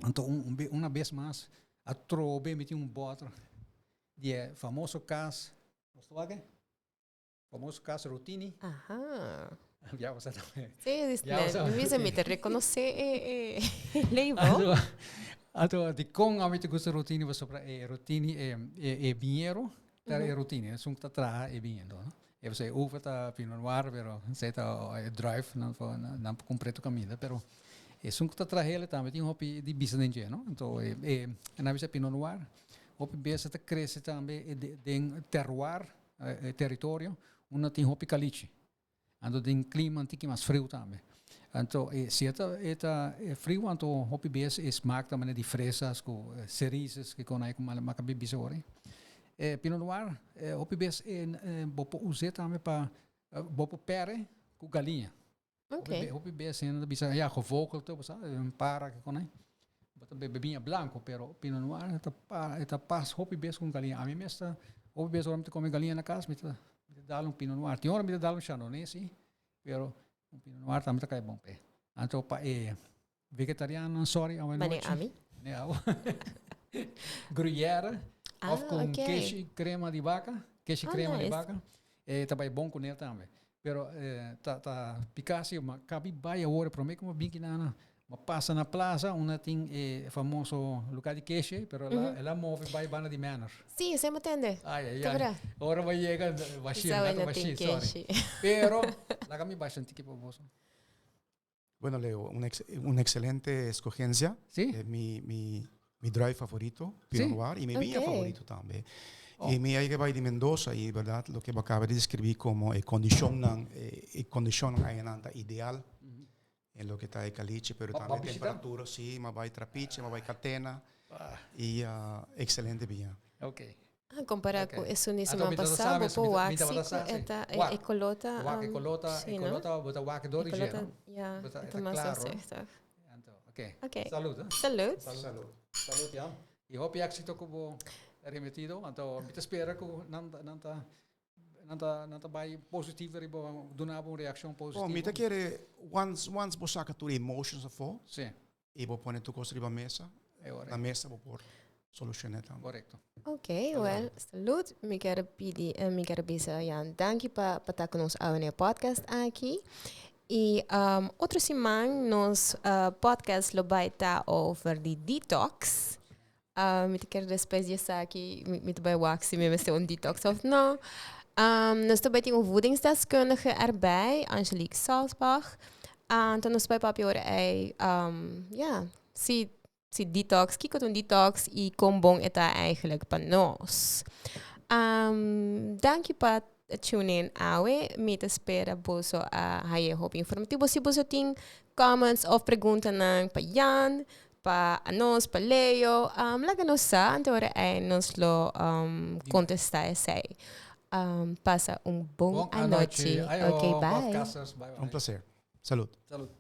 Então, uma vez mais, a trobe met bottle die famoso cas, famoso cas Rotini. Aha. Ja, was dat? Sí, Ja, we me te reconocer label. Also, die Kong amit de gusto Rotini was sopra Rotini e Viñero, daar Rotini, sung tatra e Viñero. Eu sei uva ta Pinot Noir, pero sei ta drive não completo caminho, pero sung tatra hele também tem hopi de bisadenge, no? Então, na visa Pinot Noir, hopi besa ta cresce também de terroir, território, uma tem hopi caliche. Então, tem clima antigo mais frio também. Então, se é frio, então hopi besa smaak também de fresas, com cerizes, que com aí com macabi bisori. Pinot Noir, hopi besa bopo usar também para bopo pere com galinha. Okay. Hopi besa ainda bisa ja gevogelte, para que com aí. Bebinha blanco, pero Pinot Noir está pas hopi besa com galinha. A mim mesmo hopi besa oramos comer galinha na casa, me dá Pinot Noir. Tem hora me dá Chardonnay, pero Pinot Noir também tá bom pé. Então pa vegetariano, sorry, ao Mane ami? Não. Gruyère, of com queijo e crema de vaca, queijo e crema de vaca. Tá bom com ele também. Pero tá picasse, mas cabe vai agora para mim como bem que nada. Mas passa na plaza, onde tem famoso lugar de queijo, pero ela move vai bana de Manor. Sí, se me entende. Ai. Agora vai chegar, vai sorry. Pero la cami bastante que posso. Bueno, Leo, una excelente escogencia. Sí. Mi drive favorito, Pinot Noir, y mi viña favorito también. Y mi hay que va de Mendoza, y verdad, lo que acaba de describir como condición ideal. En lo que está de caliche, pero también temperatura, sí, más va de trapiche, más va de catena, y excelente viña. Ok. Comparar com isso nisso ano passado, o waxi, ecolota, bota wax de origine. Ja, это massa certa. Ok. Salud. Salud, ja. E hoop je actie ook op remetido, então me espera que nanta vai positivo ribo donava uma reação positiva. Oh, mita quer once você saca tu emotions afo. Sim. E vou pôr tu coisa riba mesa. Na mesa vou pôr solucionar também. Correto. Ok, well, salut. Me quero pedir, me quero dizer, Jan, danke para estar conosco no podcast aqui. E outra semana, nos podcast lo vai estar over de detox. Me quero depois dizer aqui, me vai wax, me vai ser um detox of não. Nós também temos um voedingsdeskundige erbij, Angelique Salzbach. Então, nós vamos para se detox, kijk wat detox e como bom está eigenlijk para nós. Dank je para tune in awe, me te espera boso a haye hope informativo. Se boso tem comments of perguntas para Jan, para nós, para Leo, laga nos sa, antora ay nos lo contestar sei. Passa bom noite. Ok, bye. Un placer. Salud. Salud.